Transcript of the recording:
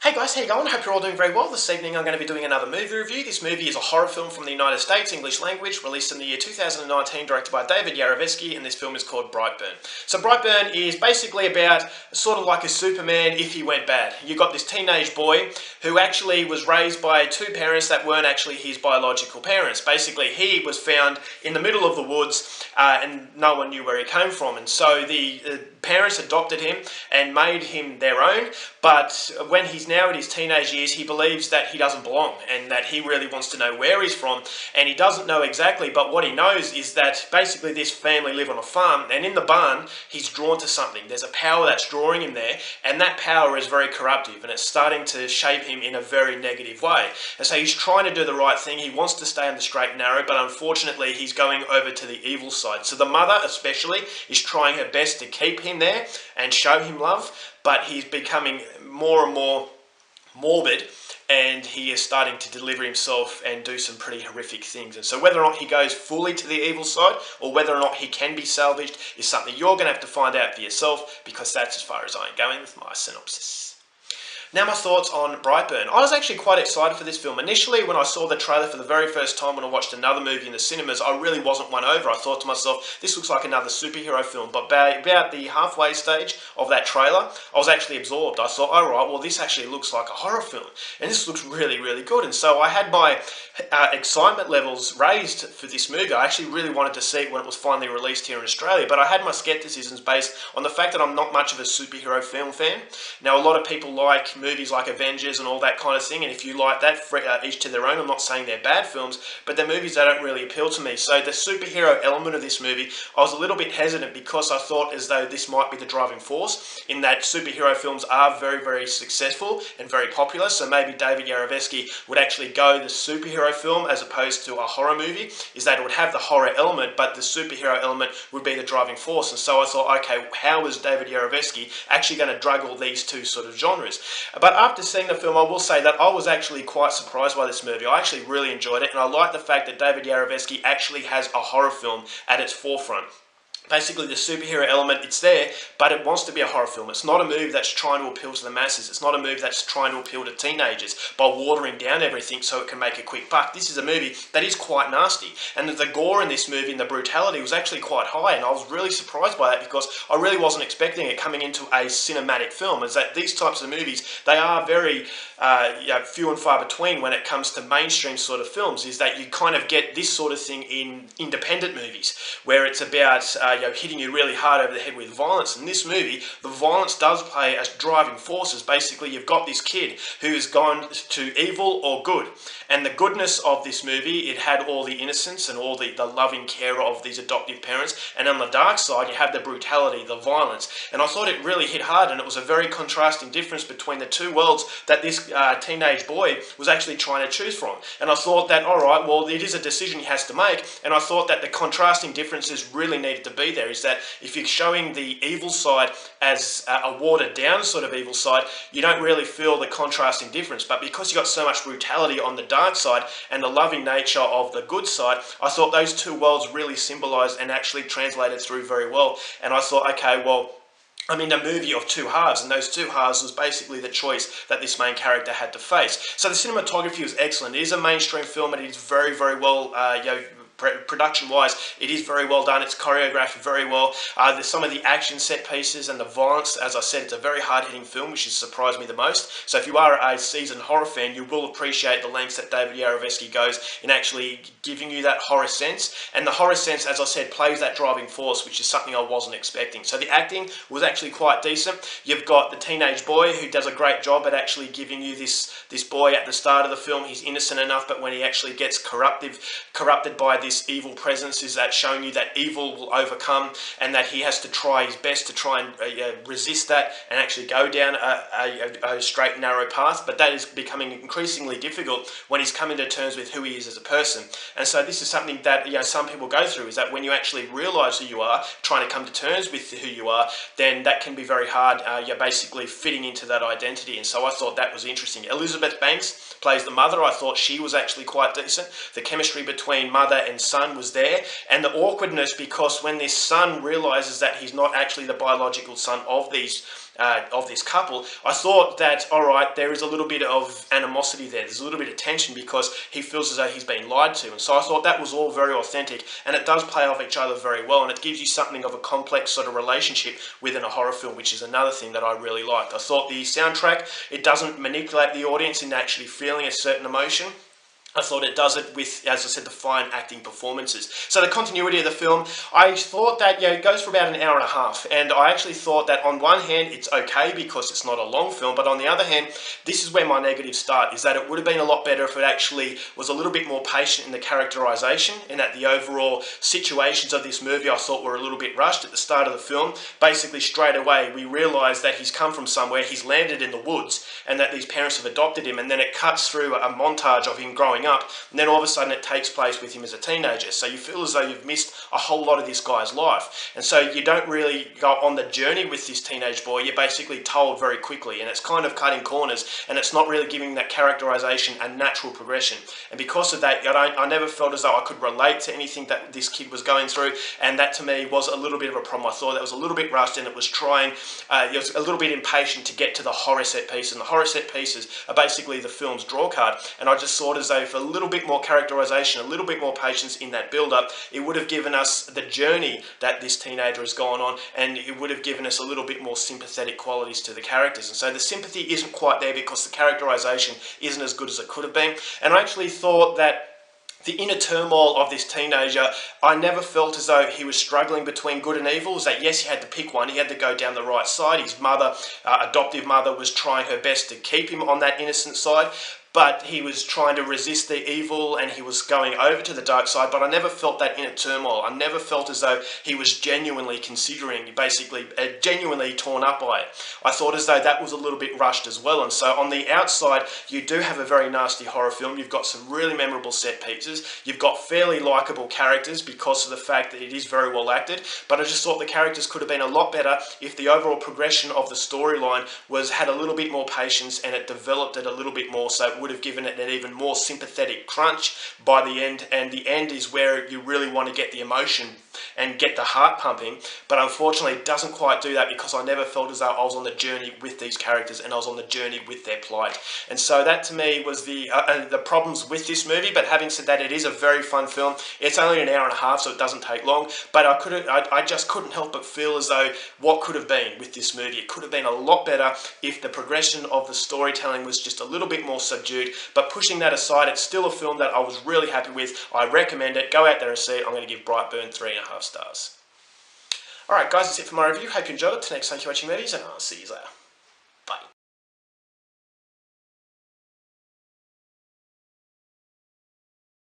Hey guys, how you going? Hope you're all doing very well. This evening I'm going to be doing another movie review. This movie is a horror film from the United States, English language, released in the year 2019, directed by David Yarovesky, and this film is called Brightburn. So Brightburn is basically about sort of like a Superman if he went bad. You've got this teenage boy who actually was raised by two parents that weren't actually his biological parents. Basically, he was found in the middle of the woods and no one knew where he came from. And so the parents adopted him and made him their own, but when he's now in his teenage years, he believes that he doesn't belong and that he really wants to know where he's from, and he doesn't know exactly, but what he knows is that basically this family live on a farm, and in the barn he's drawn to something. There's a power that's drawing him there, and that power is very corruptive, and it's starting to shape him in a very negative way. And so he's trying to do the right thing. He wants to stay on the straight and narrow, but unfortunately he's going over to the evil side. So the mother especially is trying her best to keep him there and show him love, but he's becoming more and more morbid, and he is starting to deliver himself and do some pretty horrific things. And so whether or not he goes fully to the evil side or whether or not he can be salvaged is something you're going to have to find out for yourself, because that's as far as I'm going with my synopsis. Now my thoughts on Brightburn. I was actually quite excited for this film. Initially, when I saw the trailer for the very first time when I watched another movie in the cinemas, I really wasn't won over. I thought to myself, this looks like another superhero film. But about the halfway stage of that trailer, I was actually absorbed. I thought, all right, well, this actually looks like a horror film. And this looks really, really good. And so I had my excitement levels raised for this movie. I actually really wanted to see it when it was finally released here in Australia. But I had my skepticisms based on the fact that I'm not much of a superhero film fan. Now, a lot of people like movies like Avengers and all that kind of thing, and if you like that, each to their own. I'm not saying they're bad films, but they're movies that don't really appeal to me. So the superhero element of this movie, I was a little bit hesitant, because I thought as though this might be the driving force, in that superhero films are very, very successful and very popular. So maybe David Yarovesky would actually go the superhero film as opposed to a horror movie, is that it would have the horror element, but the superhero element would be the driving force. And so I thought, okay, how is David Yarovesky actually going to juggle these two sort of genres? But after seeing the film, I will say that I was actually quite surprised by this movie. I actually really enjoyed it, and I like the fact that David Yarovesky actually has a horror film at its forefront. Basically, the superhero element, it's there, but it wants to be a horror film. It's not a movie that's trying to appeal to the masses. It's not a movie that's trying to appeal to teenagers by watering down everything so it can make a quick buck. This is a movie that is quite nasty. And the gore in this movie and the brutality was actually quite high, and I was really surprised by that, because I really wasn't expecting it coming into a cinematic film. Is that these types of movies, they are very few and far between when it comes to mainstream sort of films, is that you kind of get this sort of thing in independent movies, where it's about hitting you really hard over the head with violence. In this movie, the violence does play as driving forces. Basically, you've got this kid who has gone to evil or good. And the goodness of this movie, it had all the innocence and all the loving care of these adoptive parents. And on the dark side, you have the brutality, the violence. And I thought it really hit hard, and it was a very contrasting difference between the two worlds that this teenage boy was actually trying to choose from. And I thought that, all right, well, it is a decision he has to make. And I thought that the contrasting differences really needed to be there, is that if you're showing the evil side as a watered down sort of evil side, you don't really feel the contrasting difference. But because you got so much brutality on the dark side and the loving nature of the good side, I thought those two worlds really symbolized and actually translated through very well. And I thought, okay, well, I'm in a movie of two halves, and those two halves was basically the choice that this main character had to face. So the cinematography was excellent. It is a mainstream film, and it is very, very well production-wise, it is very well done. It's choreographed very well. There's some of the action set pieces and the violence. As I said, it's a very hard-hitting film, which has surprised me the most. So if you are a seasoned horror fan, you will appreciate the lengths that David Yarovesky goes in actually giving you that horror sense. And the horror sense, as I said, plays that driving force, which is something I wasn't expecting. So the acting was actually quite decent. You've got the teenage boy who does a great job at actually giving you this boy at the start of the film. He's innocent enough, but when he actually gets corrupted by this evil presence, is that showing you that evil will overcome, and that he has to try his best to try and resist that and actually go down a straight and narrow path. But that is becoming increasingly difficult when he's coming to terms with who he is as a person. And so this is something that some people go through, is that when you actually realise who you are, trying to come to terms with who you are, then that can be very hard. You're basically fitting into that identity. And so I thought that was interesting. Elizabeth Banks plays the mother. I thought she was actually quite decent. The chemistry between mother and and son was there, and the awkwardness because when this son realizes that he's not actually the biological son of this couple, I thought that, all right, there is a little bit of animosity there. There's a little bit of tension because he feels as though he's been lied to. And so I thought that was all very authentic, and it does play off each other very well, and it gives you something of a complex sort of relationship within a horror film, which is another thing that I really liked. I thought the soundtrack, it doesn't manipulate the audience into actually feeling a certain emotion. I thought it does it with, as I said, the fine acting performances. So the continuity of the film, I thought that, it goes for about an hour and a half. And I actually thought that on one hand, it's okay because it's not a long film. But on the other hand, this is where my negatives start, is that it would have been a lot better if it actually was a little bit more patient in the characterization, and that the overall situations of this movie I thought were a little bit rushed at the start of the film. Basically, straight away, we realise that he's come from somewhere, he's landed in the woods, and that these parents have adopted him. And then it cuts through a montage of him growing up, and then all of a sudden it takes place with him as a teenager. So you feel as though you've missed a whole lot of this guy's life, and so you don't really go on the journey with this teenage boy. You're basically told very quickly, and it's kind of cutting corners, and it's not really giving that characterization a natural progression. And because of that, I never felt as though I could relate to anything that this kid was going through, and that to me was a little bit of a problem. I thought that was a little bit rushed, and it was trying, it was a little bit impatient to get to the horror set pieces, and the horror set pieces are basically the film's draw card. And I just thought as though for a little bit more characterization, a little bit more patience in that build-up, it would have given us the journey that this teenager has gone on, and it would have given us a little bit more sympathetic qualities to the characters. And so the sympathy isn't quite there because the characterization isn't as good as it could have been. And I actually thought that the inner turmoil of this teenager, I never felt as though he was struggling between good and evil. Is that, yes, he had to pick one. He had to go down the right side. His mother, adoptive mother, was trying her best to keep him on that innocent side, but he was trying to resist the evil, and he was going over to the dark side. But I never felt that inner turmoil. I never felt as though he was genuinely considering, basically genuinely torn up by it. I thought as though that was a little bit rushed as well. And so on the outside, you do have a very nasty horror film. You've got some really memorable set pieces. You've got fairly likeable characters because of the fact that it is very well acted. But I just thought the characters could have been a lot better if the overall progression of the storyline had a little bit more patience, and it developed it a little bit more, so it would have given it an even more sympathetic crunch by the end. And the end is where you really want to get the emotion and get the heart pumping, but unfortunately it doesn't quite do that because I never felt as though I was on the journey with these characters, and I was on the journey with their plight. And so that to me was the problems with this movie. But having said that, it is a very fun film. It's only an hour and a half, so it doesn't take long, but I just couldn't help but feel as though what could have been with this movie, it could have been a lot better if the progression of the storytelling was just a little bit more subdued. But pushing that aside, it's still a film that I was really happy with. I recommend it. Go out there and see it. I'm going to give Brightburn 3.5 stars. Alright guys, that's it for my review. Hope you enjoyed it. Till next time, keep watching movies, and I'll see you later.